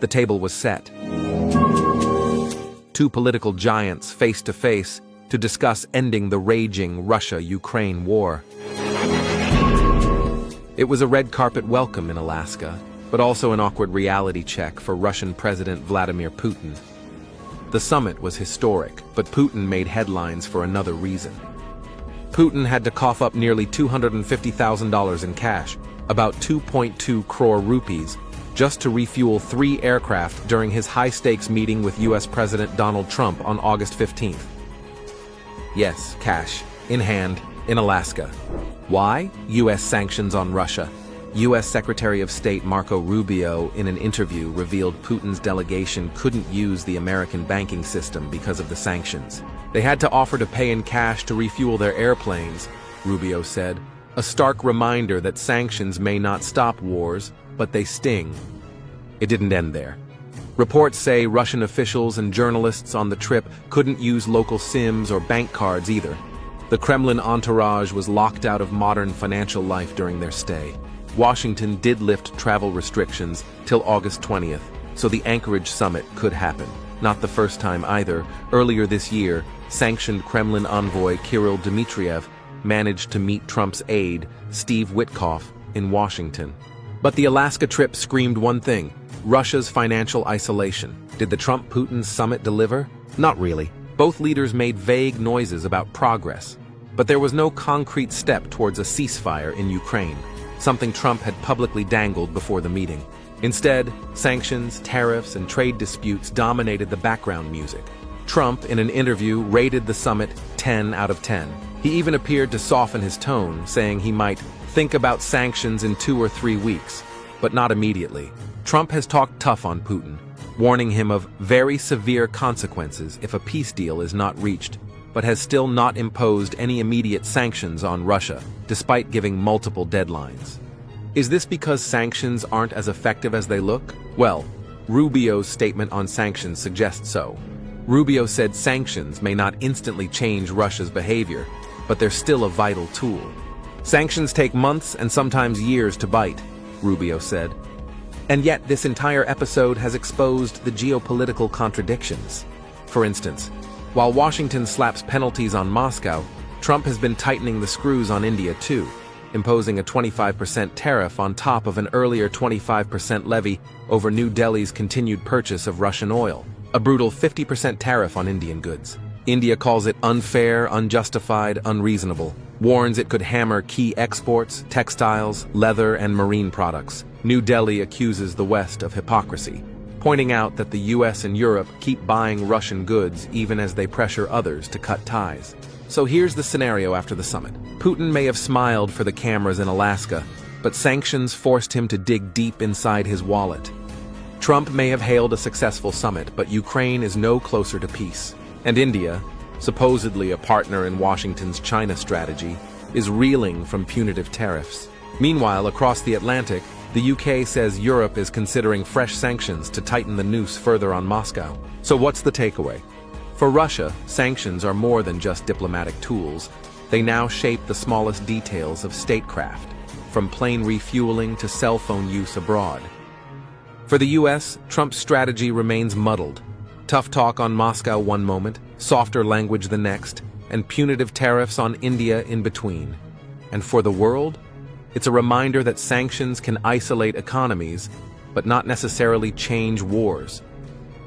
The table was set. Two political giants face to face to discuss ending the raging Russia-Ukraine war. It was a red carpet welcome in Alaska, but also an awkward reality check for Russian President Vladimir Putin. The summit was historic, but Putin made headlines for another reason. Putin had to cough up nearly $250,000 in cash, about 2.2 crore rupees, just to refuel 3 aircraft during his high-stakes meeting with U.S. President Donald Trump on August 15th. Yes, cash, in hand, in Alaska. Why? U.S. sanctions on Russia. U.S. Secretary of State Marco Rubio, in an interview, revealed Putin's delegation couldn't use the American banking system because of the sanctions. They had to offer to pay in cash to refuel their airplanes, Rubio said. A stark reminder that sanctions may not stop wars, but they sting. It didn't end there. Reports say Russian officials and journalists on the trip couldn't use local SIMs or bank cards either. The Kremlin entourage was locked out of modern financial life during their stay. Washington did lift travel restrictions till August 20th, so the Anchorage summit could happen. Not the first time either. Earlier this year, sanctioned Kremlin envoy Kirill Dmitriev managed to meet Trump's aide, Steve Witkoff, in Washington. But the Alaska trip screamed one thing: Russia's financial isolation. Did the Trump-Putin summit deliver? Not really. Both leaders made vague noises about progress, but there was no concrete step towards a ceasefire in Ukraine, something Trump had publicly dangled before the meeting. Instead, sanctions, tariffs, and trade disputes dominated the background music. Trump, in an interview, rated the summit 10 out of 10. He even appeared to soften his tone, saying he might think about sanctions in 2 or 3 weeks, but not immediately. Trump has talked tough on Putin, warning him of very severe consequences if a peace deal is not reached, but has still not imposed any immediate sanctions on Russia, despite giving multiple deadlines. Is this because sanctions aren't as effective as they look? Well, Rubio's statement on sanctions suggests so. Rubio said sanctions may not instantly change Russia's behavior, but they're still a vital tool. Sanctions take months and sometimes years to bite, Rubio said. And yet this entire episode has exposed the geopolitical contradictions. For instance, while Washington slaps penalties on Moscow, Trump has been tightening the screws on India too, imposing a 25% tariff on top of an earlier 25% levy over New Delhi's continued purchase of Russian oil, a brutal 50% tariff on Indian goods. India calls it unfair, unjustified, unreasonable, warns it could hammer key exports, textiles, leather, and marine products. New Delhi accuses the West of hypocrisy, pointing out that the US and Europe keep buying Russian goods even as they pressure others to cut ties. So here's the scenario after the summit. Putin may have smiled for the cameras in Alaska, but sanctions forced him to dig deep inside his wallet. Trump may have hailed a successful summit, but Ukraine is no closer to peace. And India, supposedly a partner in Washington's China strategy, is reeling from punitive tariffs. Meanwhile, across the Atlantic, the UK says Europe is considering fresh sanctions to tighten the noose further on Moscow. So what's the takeaway? For Russia, sanctions are more than just diplomatic tools. They now shape the smallest details of statecraft, from plane refueling to cell phone use abroad. For the US, Trump's strategy remains muddled. Tough talk on Moscow one moment, softer language the next, and punitive tariffs on India in between. And for the world, it's a reminder that sanctions can isolate economies, but not necessarily change wars.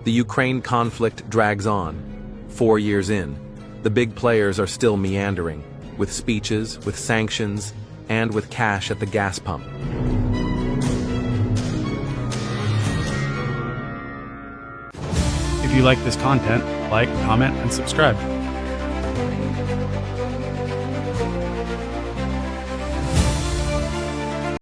The Ukraine conflict drags on. 4 years in, the big players are still meandering, with speeches, with sanctions, and with cash at the gas pump. If you like this content, like, comment, and subscribe.